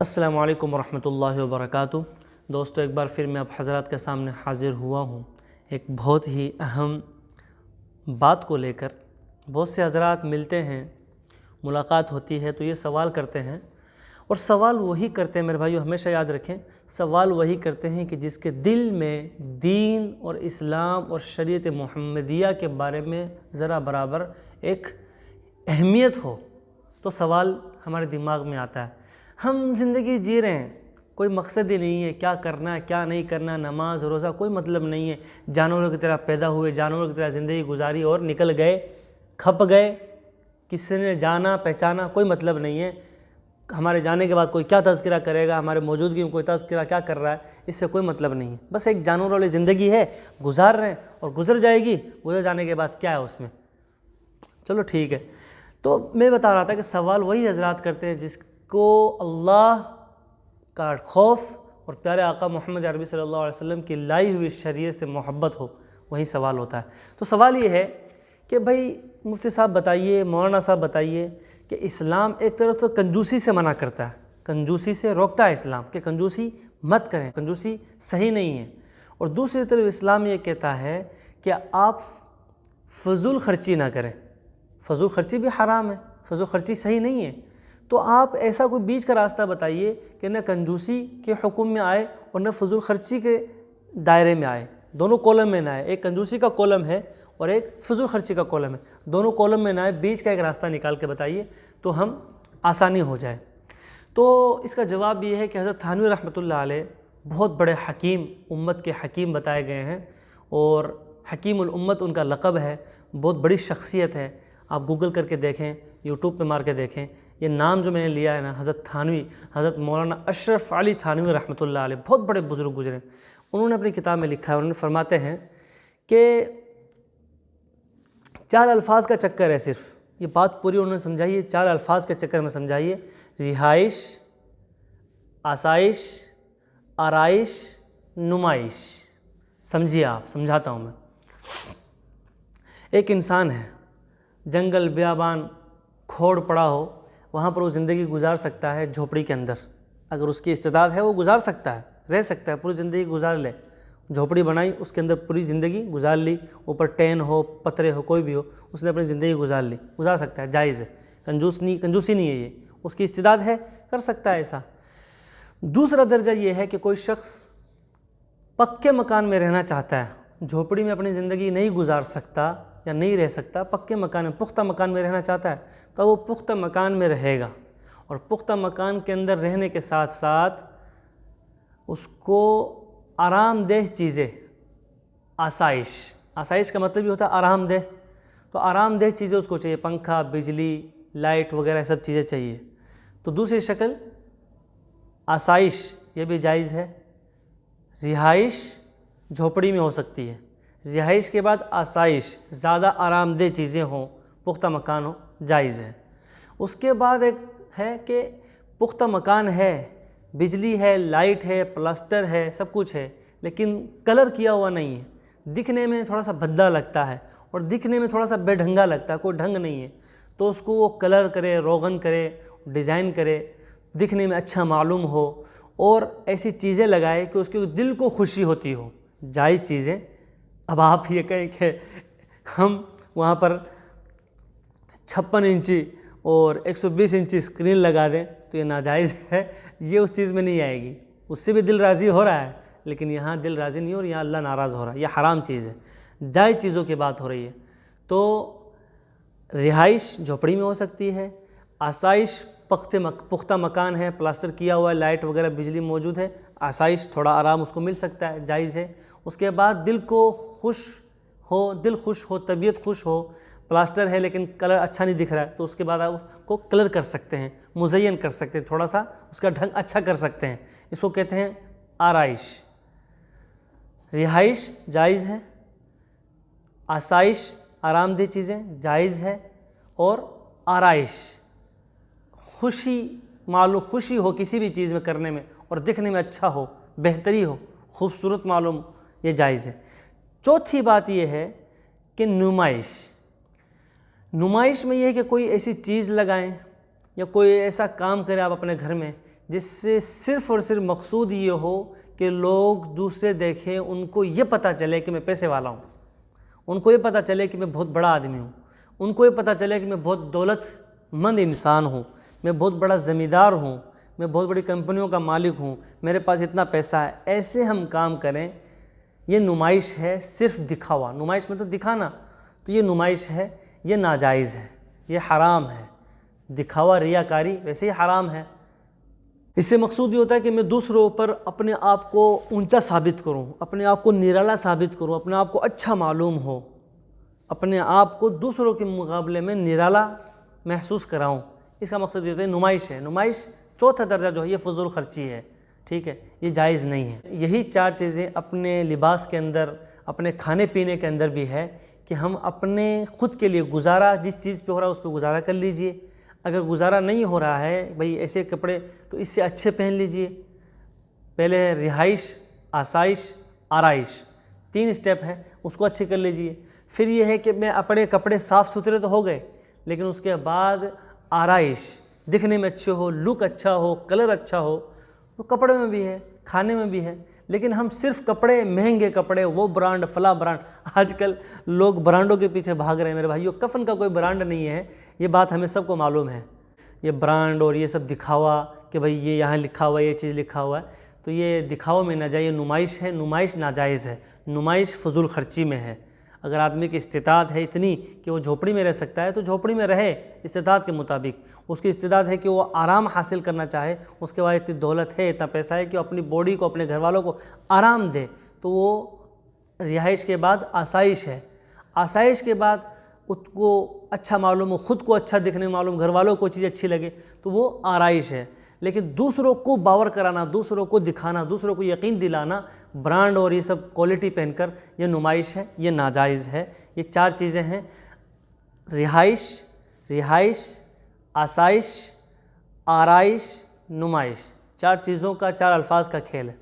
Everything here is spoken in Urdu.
السلام علیکم ورحمۃ اللہ وبرکاتہ۔ دوستو، ایک بار پھر میں اب حضرات کے سامنے حاضر ہوا ہوں ایک بہت ہی اہم بات کو لے کر۔ بہت سے حضرات ملتے ہیں، ملاقات ہوتی ہے تو یہ سوال کرتے ہیں، اور سوال وہی کرتے ہیں میرے بھائیو، ہمیشہ یاد رکھیں، سوال وہی کرتے ہیں کہ جس کے دل میں دین اور اسلام اور شریعت محمدیہ کے بارے میں ذرا برابر ایک اہمیت ہو تو سوال ہمارے دماغ میں آتا ہے۔ ہم زندگی جی رہے ہیں، کوئی مقصد ہی نہیں ہے، کیا کرنا ہے کیا نہیں کرنا، نماز روزہ کوئی مطلب نہیں ہے، جانوروں کی طرح پیدا ہوئے، جانوروں کی طرح زندگی گزاری اور نکل گئے، کھپ گئے، کسی نے جانا پہچانا کوئی مطلب نہیں ہے۔ ہمارے جانے کے بعد کوئی کیا تذکرہ کرے گا، ہمارے موجودگی میں کوئی تذکرہ کیا کر رہا ہے، اس سے کوئی مطلب نہیں ہے۔ بس ایک جانور والی زندگی ہے، گزار رہے ہیں اور گزر جائے گی، گزر جانے کے بعد کیا ہے اس میں، چلو ٹھیک ہے۔ تو میں بتا رہا تھا کہ سوال وہی حضرات کرتے ہیں جس کو اللہ کا خوف اور پیارے آقا محمد عربی صلی اللہ علیہ وسلم کی لائی ہوئی شریعت سے محبت ہو، وہی سوال ہوتا ہے۔ تو سوال یہ ہے کہ بھائی مفتی صاحب بتائیے، مولانا صاحب بتائیے کہ اسلام ایک طرف تو کنجوسی سے منع کرتا ہے، کنجوسی سے روکتا ہے اسلام کہ کنجوسی مت کریں، کنجوسی صحیح نہیں ہے، اور دوسری طرف اسلام یہ کہتا ہے کہ آپ فضول خرچی نہ کریں، فضول خرچی بھی حرام ہے، فضول خرچی صحیح نہیں ہے۔ تو آپ ایسا کوئی بیچ کا راستہ بتائیے کہ نہ کنجوسی کے حکم میں آئے اور نہ فضول خرچی کے دائرے میں آئے، دونوں کالم میں نہ آئے، ایک کنجوسی کا کالم ہے اور ایک فضول خرچی کا کالم ہے، دونوں کالم میں نہ آئے، بیچ کا ایک راستہ نکال کے بتائیے تو ہم آسانی ہو جائے۔ تو اس کا جواب یہ ہے کہ حضرت تھانوی رحمۃ اللہ علیہ بہت بڑے حکیم، امت کے حکیم بتائے گئے ہیں، اور حکیم الامت ان کا لقب ہے، بہت بڑی شخصیت ہے۔ آپ گوگل کر کے دیکھیں، یوٹیوب پہ مار کے دیکھیں، یہ نام جو میں نے لیا ہے نا، حضرت تھانوی، حضرت مولانا اشرف علی تھانوی رحمۃ اللہ علیہ، بہت بڑے بزرگ گزرے، انہوں نے اپنی کتاب میں لکھا ہے، انہوں نے فرماتے ہیں کہ 4 الفاظ کا چکر ہے صرف، یہ بات پوری انہوں نے سمجھائی ہے، 4 الفاظ کے چکر میں سمجھائیے: رہائش، آسائش، آرائش، نمائش۔ سمجھیے، آپ سمجھاتا ہوں میں۔ ایک انسان ہے، جنگل بیابان کھوڑ پڑا ہو، وہاں پر وہ زندگی گزار سکتا ہے جھوپڑی کے اندر، اگر اس کی استعداد ہے وہ گزار سکتا ہے، رہ سکتا ہے، پوری زندگی گزار لے، جھوپڑی بنائی، اس کے اندر پوری زندگی گزار لی، اوپر ٹین ہو، پترے ہو، کوئی بھی ہو، اس نے اپنی زندگی گزار لی، گزار سکتا ہے، جائز ہے، کنجوسی نہیں ہے، یہ اس کی استعداد ہے، کر سکتا ہے ایسا۔ دوسرا درجہ یہ ہے کہ کوئی شخص پکے مکان میں رہنا چاہتا ہے، جھوپڑی میں اپنی زندگی نہیں گزار سکتا یا نہیں رہ سکتا، پکے مکان میں، پختہ مکان میں رہنا چاہتا ہے، تو وہ پختہ مکان میں رہے گا، اور پختہ مکان کے اندر رہنے کے ساتھ ساتھ اس کو آرام دہ چیزیں، آسائش کا مطلب یہ ہوتا ہے آرام دہ، تو آرام دہ چیزیں اس کو چاہیے، پنکھا، بجلی، لائٹ وغیرہ سب چیزیں چاہیے۔ تو دوسری شکل آسائش، یہ بھی جائز ہے۔ رہائش جھوپڑی میں ہو سکتی ہے، رہائش کے بعد آسائش، زیادہ آرام دہ چیزیں ہوں، پختہ مکان ہو، جائز ہے۔ اس کے بعد ایک ہے کہ پختہ مکان ہے، بجلی ہے، لائٹ ہے، پلاسٹر ہے، سب کچھ ہے، لیکن کلر کیا ہوا نہیں ہے، دکھنے میں تھوڑا سا بھدا لگتا ہے اور دکھنے میں تھوڑا سا بے ڈھنگا لگتا ہے، کوئی ڈھنگ نہیں ہے، تو اس کو وہ کلر کرے، روغن کرے، ڈیزائن کرے، دکھنے میں اچھا معلوم ہو، اور ایسی چیزیں لگائے کہ اس کے دل کو خوشی ہوتی ہو، جائز چیزیں۔ اب آپ یہ کہیں کہ ہم وہاں پر 56 انچی اور 120 انچی اسکرین لگا دیں تو یہ ناجائز ہے، یہ اس چیز میں نہیں آئے گی، اس سے بھی دل راضی ہو رہا ہے، لیکن یہاں دل راضی نہیں، اور یہاں اللہ ناراض ہو رہا ہے، یہ حرام چیز ہے، جائز چیزوں کی بات ہو رہی ہے۔ تو رہائش جھوپڑی میں ہو سکتی ہے، آسائش پختہ مکان ہے، پلاسٹر کیا ہوا ہے، لائٹ وغیرہ بجلی موجود ہے، آسائش تھوڑا آرام اس کو مل سکتا ہے، جائز ہے۔ اس کے بعد دل کو خوش ہو، دل خوش ہو، طبیعت خوش ہو، پلاسٹر ہے لیکن کلر اچھا نہیں دکھ رہا ہے، تو اس کے بعد آپ اس کو کلر کر سکتے ہیں، مزین کر سکتے ہیں، تھوڑا سا اس کا ڈھنگ اچھا کر سکتے ہیں، اس کو کہتے ہیں آرائش۔ رہائش جائز ہے، آسائش آرام دہ چیزیں جائز ہے، اور آرائش خوشی ہو کسی بھی چیز میں کرنے میں، اور دکھنے میں اچھا ہو، بہتری ہو، خوبصورت معلوم، یہ جائز ہے۔ چوتھی بات یہ ہے کہ نمائش میں یہ ہے کہ کوئی ایسی چیز لگائیں یا کوئی ایسا کام کریں آپ اپنے گھر میں جس سے صرف اور صرف مقصود یہ ہو کہ لوگ دوسرے دیکھیں، ان کو یہ پتہ چلے کہ میں پیسے والا ہوں، ان کو یہ پتہ چلے کہ میں بہت بڑا آدمی ہوں، ان کو یہ پتہ چلے کہ میں بہت دولت مند انسان ہوں، میں بہت بڑا زمیندار ہوں، میں بہت بڑی کمپنیوں کا مالک ہوں، میرے پاس اتنا پیسہ ہے۔ ایسے ہم کام کریں، یہ نمائش ہے، صرف دکھاوا۔ نمائش میں تو دکھانا، تو یہ نمائش ہے، یہ ناجائز ہے، یہ حرام ہے۔ دکھاوا، ریاکاری ویسے ہی حرام ہے۔ اس سے مقصود یہ ہوتا ہے کہ میں دوسروں پر اپنے آپ کو اونچا ثابت کروں، اپنے آپ کو نرالا ثابت کروں، اپنے آپ کو اچھا معلوم ہو، اپنے آپ کو دوسروں کے مقابلے میں نرالا محسوس کراؤں۔ اس کا مقصد یہ ہوتا ہے نمائش ہے۔ نمائش چوتھا درجہ جو ہے یہ فضول خرچی ہے، ٹھیک ہے، یہ جائز نہیں ہے۔ یہی چار چیزیں اپنے لباس کے اندر، اپنے کھانے پینے کے اندر بھی ہے کہ ہم اپنے خود کے لیے گزارا جس چیز پہ ہو رہا ہے اس پہ گزارا کر لیجئے۔ اگر گزارا نہیں ہو رہا ہے بھئی ایسے کپڑے تو اس سے اچھے پہن لیجئے۔ پہلے ہے رہائش، آسائش، آرائش، 3 سٹیپ ہیں، اس کو اچھے کر لیجئے۔ پھر یہ ہے کہ میں اپنے کپڑے صاف ستھرے تو ہو گئے، لیکن اس کے بعد آرائش، دکھنے میں اچھے ہو، لک اچھا ہو، کلر اچھا ہو، تو کپڑے میں بھی ہے، کھانے میں بھی ہے۔ لیکن ہم صرف کپڑے، مہنگے کپڑے، وہ برانڈ، فلاں برانڈ، آج کل لوگ برانڈوں کے پیچھے بھاگ رہے ہیں میرے بھائیو۔ کفن کا کوئی برانڈ نہیں ہے، یہ بات ہمیں سب کو معلوم ہے۔ یہ برانڈ اور یہ سب دکھاوا کہ بھئی یہ یہاں لکھا ہوا ہے، یہ چیز لکھا ہوا ہے، تو یہ دکھاوا میں نہ جائے، یہ نمائش ہے، نمائش ناجائز ہے، نمائش فضول خرچی میں ہے۔ اگر آدمی کی استطاعت ہے اتنی کہ وہ جھوپڑی میں رہ سکتا ہے تو جھوپڑی میں رہے استطاعت کے مطابق۔ اس کی استطاعت ہے کہ وہ آرام حاصل کرنا چاہے، اس کے بعد اتنی دولت ہے، اتنا پیسہ ہے کہ وہ اپنی باڈی کو، اپنے گھر والوں کو آرام دے، تو وہ رہائش کے بعد آسائش ہے۔ آسائش کے بعد اس کو اچھا معلوم ہو، خود کو اچھا دکھنے معلوم، گھر والوں کو چیز اچھی لگے، تو وہ آرائش ہے۔ لیکن دوسروں کو باور کرانا، دوسروں کو دکھانا، دوسروں کو یقین دلانا برانڈ اور یہ سب کوالٹی پہن کر، یہ نمائش ہے، یہ ناجائز ہے۔ یہ 4 چیزیں ہیں، رہائش، آسائش، آرائش، نمائش، 4 چیزوں کا، 4 الفاظ کا کھیل ہے۔